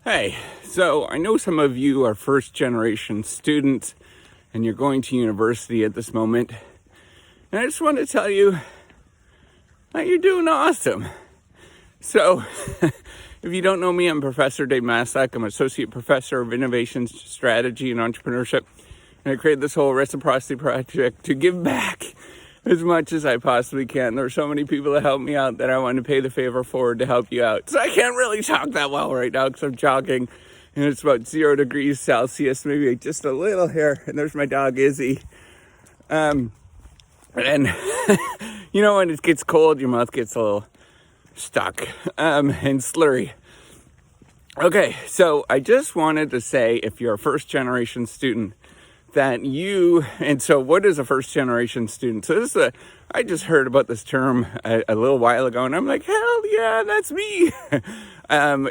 Hey, so I know some of you are first generation students and you're going to university at this moment. And I just want to tell you that you're doing awesome. So, if you don't know me, I'm Professor Dave Maslach. I'm Associate Professor of Innovation Strategy and Entrepreneurship. And I created this whole reciprocity project to give back as much as I possibly can. There are so many people that help me out that I want to pay the favor forward to help you out. So I can't really talk that well right now because I'm jogging and it's about 0 degrees Celsius, maybe just a little here. And there's my dog Izzy. And you know, when it gets cold, your mouth gets a little stuck and slurry. Okay, so I just wanted to say, if you're a first generation student, and so what is a first generation student? So I just heard about this term a little while ago, and I'm like, hell yeah, that's me.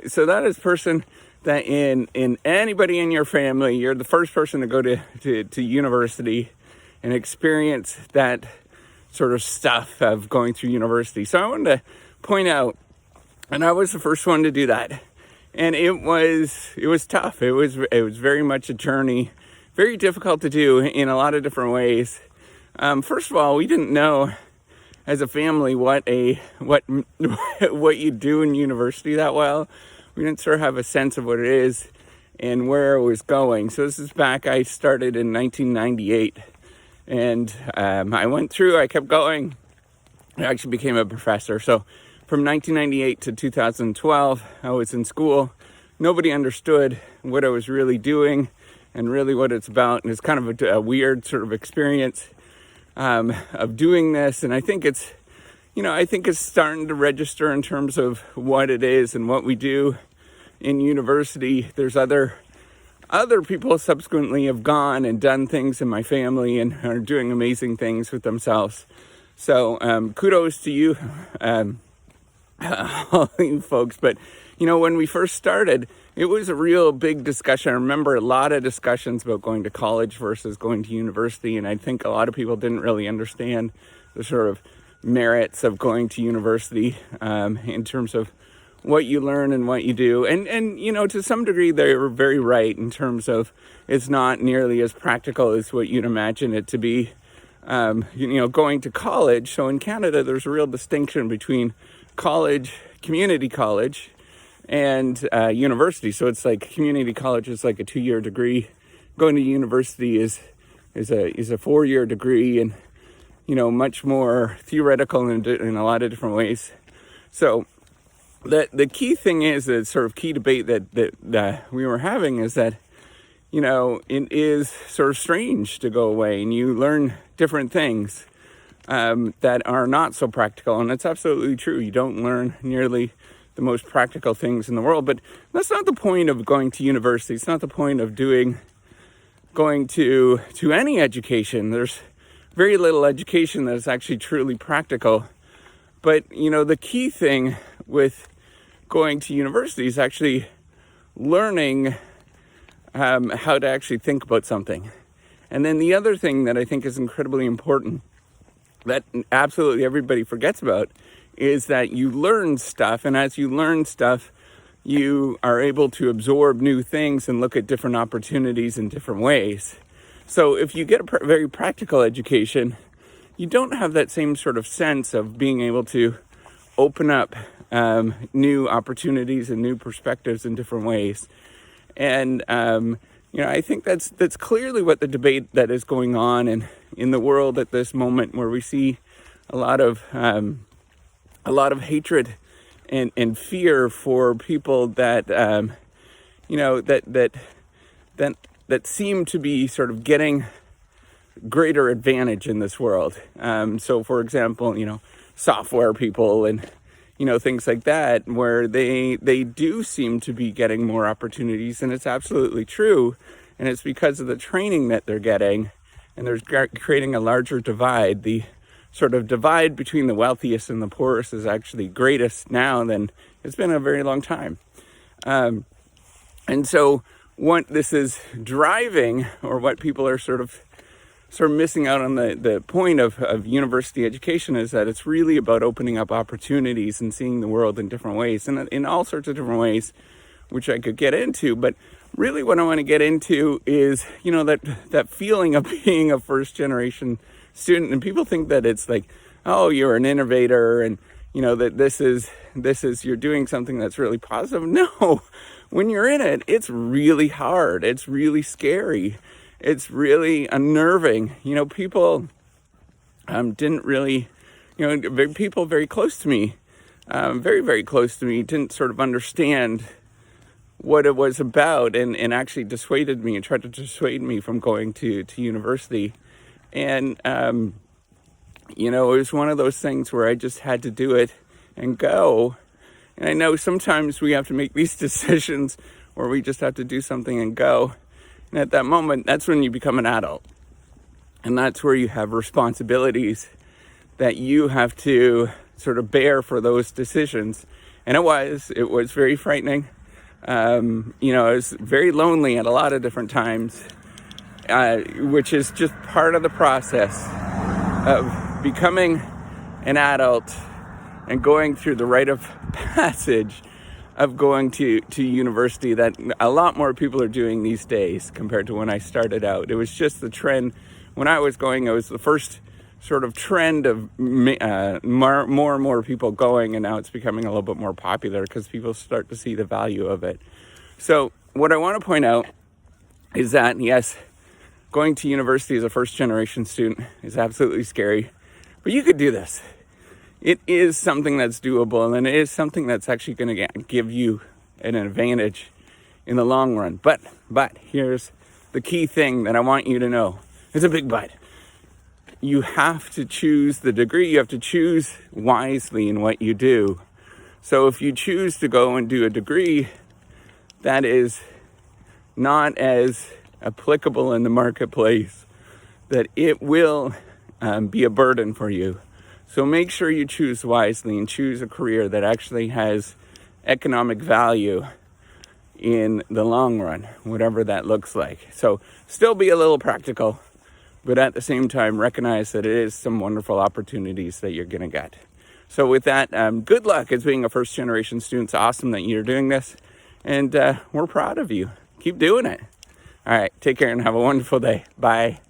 So that is person that in anybody in your family, you're the first person to go to university and experience that sort of stuff of going through university. So I wanted to point out, and I was the first one to do that. And it was tough. It was very much a journey. Very difficult to do in a lot of different ways. First of all, we didn't know as a family what you do in university that well. We didn't sort of have a sense of what it is and where it was going. So this is back, I started in 1998. And I kept going. I actually became a professor. So from 1998 to 2012, I was in school. Nobody understood what I was really doing and really what it's about. And it's kind of a weird sort of experience of doing this. And I think it's starting to register in terms of what it is and what we do in university. There's other people subsequently have gone and done things in my family and are doing amazing things with themselves. So kudos to you, all you folks. But, when we first started, it was a real big discussion. I remember a lot of discussions about going to college versus going to university. And I think a lot of people didn't really understand the sort of merits of going to university in terms of what you learn and what you do. And to some degree, they were very right in terms of it's not nearly as practical as what you'd imagine it to be. Going to college. So in Canada, there's a real distinction between college, community college, and university. So it's like community college is like a 2-year degree. Going to university is a 4-year degree, and much more theoretical in a lot of different ways. So the key thing is, the sort of key debate that we were having is that it is sort of strange to go away and you learn different things that are not so practical. And it's absolutely true. You don't learn nearly the most practical things in the world. But that's not the point of going to university. It's not the point of going to any education. There's very little education that is actually truly practical. But, the key thing with going to university is actually learning how to actually think about something. And then the other thing that I think is incredibly important that absolutely everybody forgets about is that you learn stuff. And as you learn stuff, you are able to absorb new things and look at different opportunities in different ways. So if you get a very practical education, you don't have that same sort of sense of being able to open up new opportunities and new perspectives in different ways. And, I think that's clearly what the debate that is going on in the world at this moment, where we see a lot of hatred and fear for people that that seem to be sort of getting greater advantage in this world. So, for example, software people and things like that, where they do seem to be getting more opportunities, and it's absolutely true. And it's because of the training that they're getting, and they're creating a larger divide. The sort of divide between the wealthiest and the poorest is actually greatest now than it's been in a very long time. And so what this is driving, or what people are sort of missing out on the point of university education, is that it's really about opening up opportunities and seeing the world in different ways, and in all sorts of different ways, which I could get into. But really what I want to get into is, that feeling of being a first generation student. And people think that it's like, oh, you're an innovator and, that this is, you're doing something that's really positive. No, when you're in it, it's really hard. It's really scary. It's really unnerving. People didn't really, people very close to me, very, very close to me, didn't sort of understand what it was about and actually dissuaded me and tried to dissuade me from going to university. And, it was one of those things where I just had to do it and go. And I know sometimes we have to make these decisions where we just have to do something and go. And at that moment, that's when you become an adult. And that's where you have responsibilities that you have to sort of bear for those decisions. And it was very frightening. I was very lonely at a lot of different times, which is just part of the process of becoming an adult and going through the rite of passage of going to university that a lot more people are doing these days compared to when I started out. It was just the trend. When I was going, it was the first sort of trend of more and more people going, and now it's becoming a little bit more popular because people start to see the value of it. So what I want to point out is that, yes, going to university as a first generation student is absolutely scary, but you could do this. It is something that's doable, and it is something that's actually going to give you an advantage in the long run. But here's the key thing that I want you to know. It's a big but. You have to choose the degree. You have to choose wisely in what you do. So if you choose to go and do a degree that is not as applicable in the marketplace, that it will be a burden for you. So make sure you choose wisely and choose a career that actually has economic value in the long run, whatever that looks like. So still be a little practical, but at the same time recognize that it is some wonderful opportunities that you're going to get. So with that, good luck as being a first generation student. It's awesome that you're doing this, and we're proud of you. Keep doing it. All right, take care and have a wonderful day. Bye.